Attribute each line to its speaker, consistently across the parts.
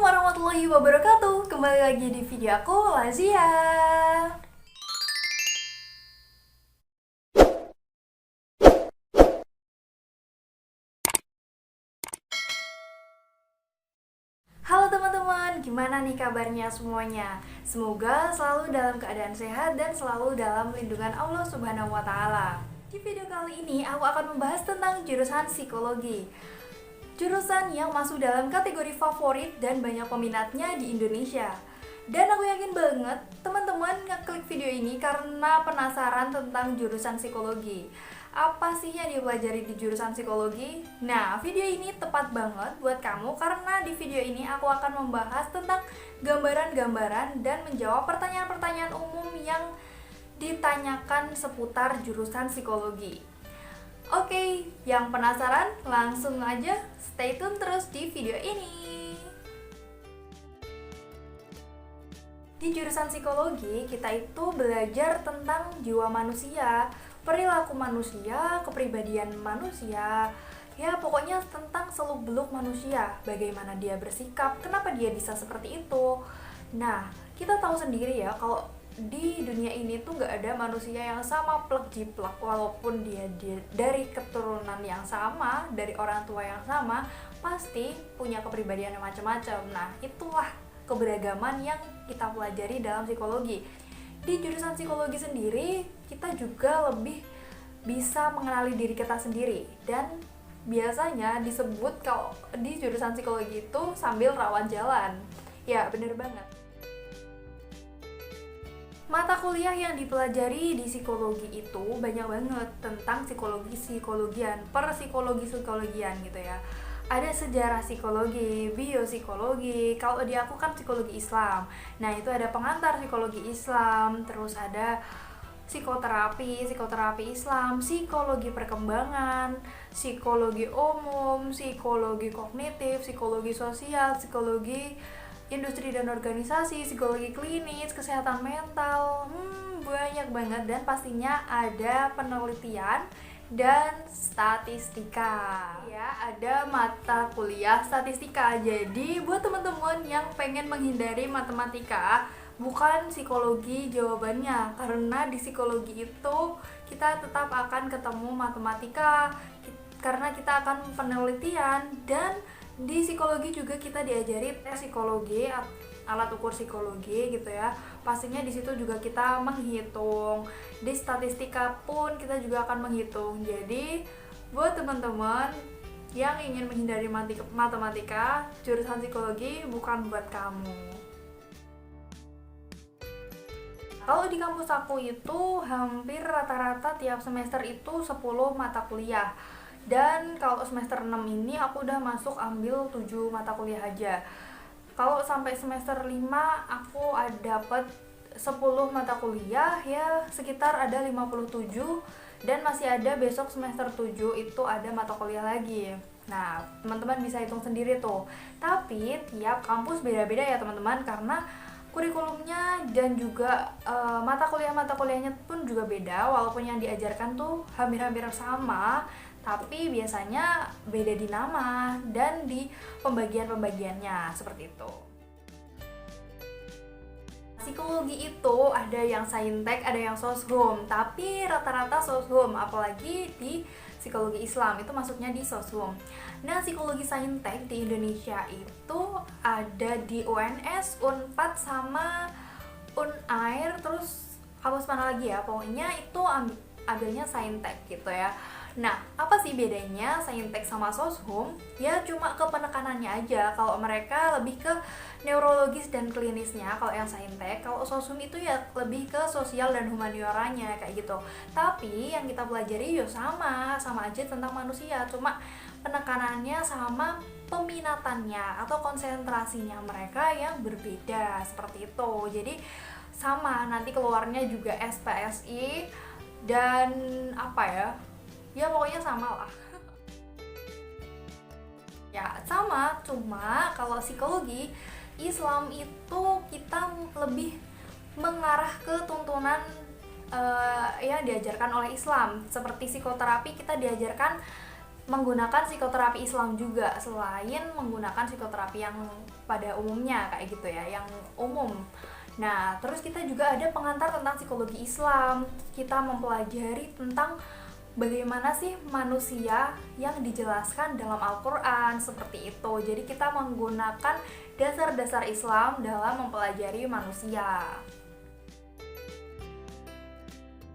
Speaker 1: warahmatullahi wabarakatuh. Kembali lagi di video aku, Lazia. Halo teman-teman, gimana nih kabarnya semuanya? Semoga selalu dalam keadaan sehat dan selalu dalam lindungan Allah Subhanahu wa Ta'ala. Di video kali ini, aku akan membahas tentang jurusan psikologi. Jurusan yang masuk dalam kategori favorit dan banyak peminatnya di Indonesia. Dan aku yakin banget teman-teman ngeklik video ini karena penasaran tentang jurusan psikologi. Apa sih yang dipelajari di jurusan psikologi? Nah, video ini tepat banget buat kamu karena di video ini aku akan membahas tentang gambaran-gambaran dan menjawab pertanyaan-pertanyaan umum yang ditanyakan seputar jurusan psikologi. Oke, yang penasaran langsung aja stay tune terus di video ini. Di jurusan psikologi, kita itu belajar tentang jiwa manusia, perilaku manusia, kepribadian manusia, ya pokoknya tentang seluk-beluk manusia, bagaimana dia bersikap, kenapa dia bisa seperti itu. Nah, kita tahu sendiri ya kalau di dunia ini tuh nggak ada manusia yang sama plek jiplek, walaupun dia dari keturunan yang sama, dari orang tua yang sama, pasti punya kepribadian yang macam-macam. Nah, itulah keberagaman yang kita pelajari dalam psikologi. Di jurusan psikologi sendiri, kita juga lebih bisa mengenali diri kita sendiri, dan biasanya disebut kalau di jurusan psikologi itu sambil rawat jalan. Ya, bener banget. Mata kuliah yang dipelajari di psikologi itu banyak banget tentang psikologian, psikologian gitu ya. Ada sejarah psikologi, biopsikologi, kalau di aku kan psikologi Islam. Nah, itu ada pengantar psikologi Islam, terus ada psikoterapi Islam, psikologi perkembangan, psikologi umum, psikologi kognitif, psikologi sosial, psikologi industri dan organisasi, psikologi klinis, kesehatan mental, banyak banget, dan pastinya ada penelitian dan statistika. Ya, ada mata kuliah statistika. Jadi buat teman-teman yang pengen menghindari matematika, bukan psikologi jawabannya, karena di psikologi itu kita tetap akan ketemu matematika karena kita akan penelitian, dan di psikologi juga kita diajari tes psikologi, alat ukur psikologi gitu ya. Pastinya di situ juga kita menghitung. Di statistika pun kita juga akan menghitung. Jadi buat teman-teman yang ingin menghindari matematika, jurusan psikologi bukan buat kamu. Kalau di kampus aku itu hampir rata-rata tiap semester itu 10 mata kuliah. Dan kalau semester 6 ini aku udah masuk ambil 7 mata kuliah aja. Kalau sampai semester 5 aku dapat 10 mata kuliah, ya sekitar ada 57, dan masih ada besok semester 7 itu ada mata kuliah lagi. Nah, teman-teman bisa hitung sendiri tuh. Tapi tiap kampus beda-beda ya teman-teman, karena kurikulumnya dan juga mata kuliahnya pun juga beda, walaupun yang diajarkan tuh hampir-hampir sama, tapi biasanya beda di nama dan di pembagiannya seperti itu. Psikologi itu ada yang saintek, ada yang soshum, tapi rata-rata soshum, apalagi di psikologi Islam itu masuknya di soshum. Nah, psikologi saintek di Indonesia itu ada di UNS, Unpad, sama Unair, terus kampus mana lagi ya, pokoknya itu ambilnya saintek gitu ya. Nah, apa sih bedanya saintek sama soshum? Ya cuma ke penekanannya aja. Kalau mereka lebih ke neurologis dan klinisnya, kalau yang saintek. Kalau soshum itu ya lebih ke sosial dan humanioranya kayak gitu. Tapi yang kita pelajari ya sama aja tentang manusia, cuma penekanannya sama peminatannya atau konsentrasinya mereka yang berbeda seperti itu. Jadi sama, nanti keluarnya juga SPSI dan apa ya pokoknya sama lah. Ya sama, cuma kalau psikologi Islam itu kita lebih mengarah ke tuntunan yang diajarkan oleh Islam. Seperti psikoterapi kita diajarkan menggunakan psikoterapi Islam juga selain menggunakan psikoterapi yang pada umumnya kayak gitu ya, yang umum. Nah, terus kita juga ada pengantar tentang psikologi Islam. Kita mempelajari tentang bagaimana sih manusia yang dijelaskan dalam Al-Quran, seperti itu. Jadi kita menggunakan dasar-dasar Islam dalam mempelajari manusia.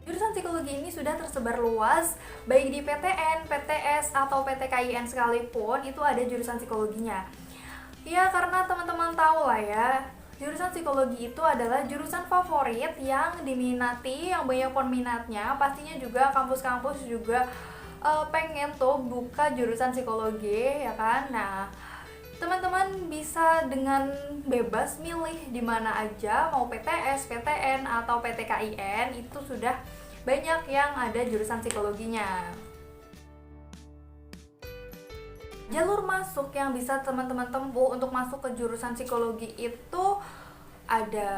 Speaker 1: Jurusan psikologi ini sudah tersebar luas, baik di PTN, PTS, atau PTKIN sekalipun, itu ada jurusan psikologinya. Ya, karena teman-teman tahu lah ya, jurusan psikologi itu adalah jurusan favorit yang diminati, yang banyak peminatnya. Pastinya juga kampus-kampus juga pengen tuh buka jurusan psikologi, ya kan? Nah, teman-teman bisa dengan bebas milih di mana aja, mau PTS, PTN, atau PTKIN, itu sudah banyak yang ada jurusan psikologinya. Jalur masuk yang bisa teman-teman tempuh untuk masuk ke jurusan psikologi itu ada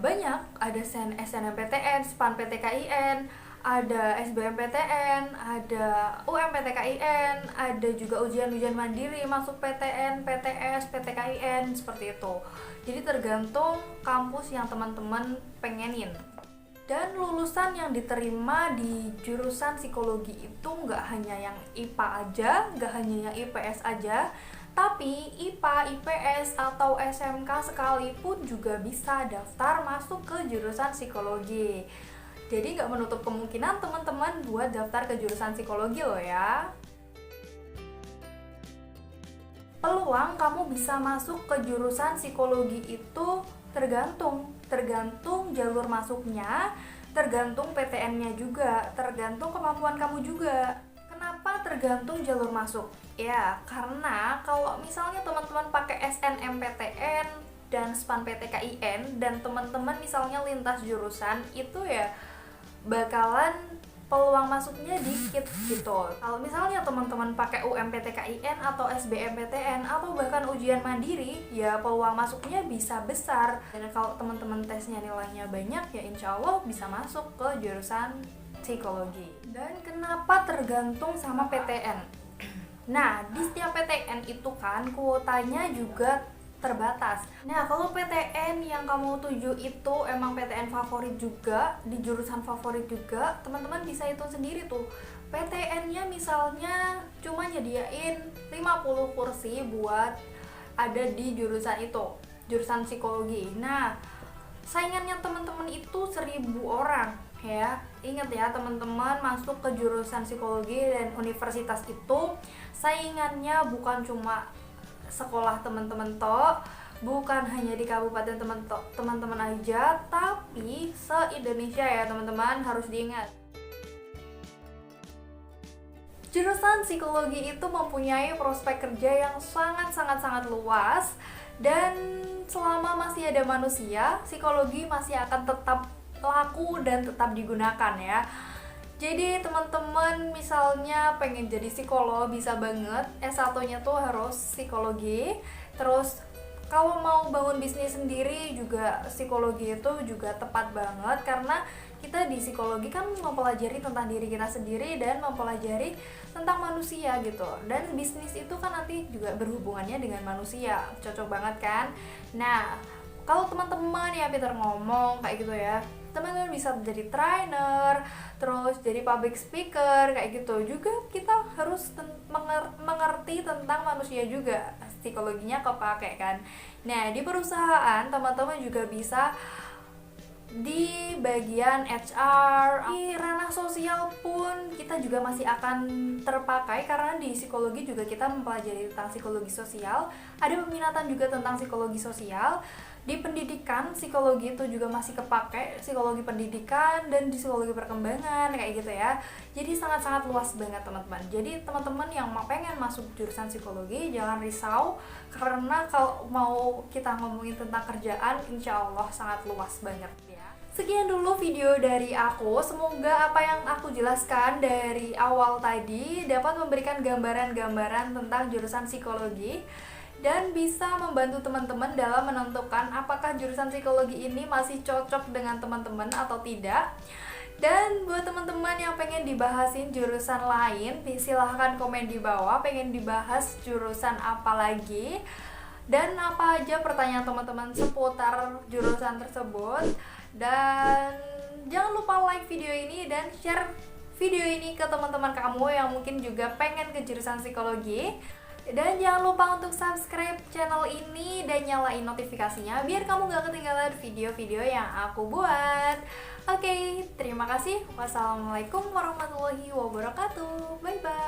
Speaker 1: banyak, ada SNMPTN, SPAN PTKIN, ada SBMPTN, ada UMPTKIN, ada juga ujian-ujian mandiri masuk PTN, PTS, PTKIN, seperti itu. Jadi tergantung kampus yang teman-teman pengenin. Dan lulusan yang diterima di jurusan psikologi itu nggak hanya yang IPA aja, nggak hanya yang IPS aja, tapi IPA, IPS, atau SMK sekalipun juga bisa daftar masuk ke jurusan psikologi. Jadi nggak menutup kemungkinan teman-teman buat daftar ke jurusan psikologi loh ya. Peluang kamu bisa masuk ke jurusan psikologi itu tergantung jalur masuknya, tergantung PTN-nya juga, tergantung kemampuan kamu juga. Kenapa tergantung jalur masuk? Ya, karena kalau misalnya teman-teman pakai SNMPTN dan SPAN PTKIN dan teman-teman misalnya lintas jurusan, itu ya bakalan peluang masuknya dikit gitu. Kalau misalnya teman-teman pakai UMPTKIN atau SBMPTN atau bahkan ujian mandiri, ya peluang masuknya bisa besar. Dan kalau teman-teman tesnya nilainya banyak, ya insya Allah bisa masuk ke jurusan psikologi. Dan kenapa tergantung sama PTN? Nah, di setiap PTN itu kan kuotanya juga terbatas. Nah, kalau PTN yang kamu tuju itu emang PTN favorit juga, di jurusan favorit juga, teman-teman bisa hitung sendiri tuh. PTN-nya misalnya cuma nyediain 50 kursi buat ada di jurusan itu, jurusan psikologi. Nah, saingannya teman-teman itu 1.000 orang ya. Ingat ya teman-teman, masuk ke jurusan psikologi dan universitas itu saingannya bukan cuma sekolah teman-teman toh, bukan hanya di kabupaten teman-teman aja, tapi se-Indonesia ya teman-teman, harus diingat. Jurusan psikologi itu mempunyai prospek kerja yang sangat luas, dan selama masih ada manusia, psikologi masih akan tetap laku dan tetap digunakan ya. Jadi teman-teman misalnya pengen jadi psikolog, bisa banget. S1-nya tuh harus psikologi. Terus kalau mau bangun bisnis sendiri juga psikologi itu juga tepat banget, karena kita di psikologi kan mempelajari tentang diri kita sendiri dan mempelajari tentang manusia gitu. Dan bisnis itu kan nanti juga berhubungannya dengan manusia. Cocok banget kan? Nah, kalau teman-teman ya Peter ngomong kayak gitu ya, teman-teman bisa jadi trainer, terus jadi public speaker kayak gitu. Juga kita harus mengerti tentang manusia juga, psikologinya kepake kan. Nah, di perusahaan teman-teman juga bisa di bagian HR, di ranah sosial pun kita juga masih akan terpakai, karena di psikologi juga kita mempelajari tentang psikologi sosial, ada peminatan juga tentang psikologi sosial. Di pendidikan, psikologi itu juga masih kepake, psikologi pendidikan dan di psikologi perkembangan kayak gitu ya. Jadi sangat-sangat luas banget teman-teman. Jadi teman-teman yang mau pengen masuk jurusan psikologi jangan risau, karena kalau mau kita ngomongin tentang kerjaan, insya Allah sangat luas banget ya. Sekian dulu video dari aku. Semoga apa yang aku jelaskan dari awal tadi dapat memberikan gambaran-gambaran tentang jurusan psikologi dan bisa membantu teman-teman dalam menentukan apakah jurusan psikologi ini masih cocok dengan teman-teman atau tidak. Dan buat teman-teman yang pengen dibahasin jurusan lain, silahkan komen di bawah pengen dibahas jurusan apa lagi dan apa aja pertanyaan teman-teman seputar jurusan tersebut. Dan jangan lupa like video ini dan share video ini ke teman-teman kamu yang mungkin juga pengen ke jurusan psikologi. Dan jangan lupa untuk subscribe channel ini dan nyalain notifikasinya biar kamu gak ketinggalan video-video yang aku buat. Oke, terima kasih. Wassalamualaikum warahmatullahi wabarakatuh. Bye-bye.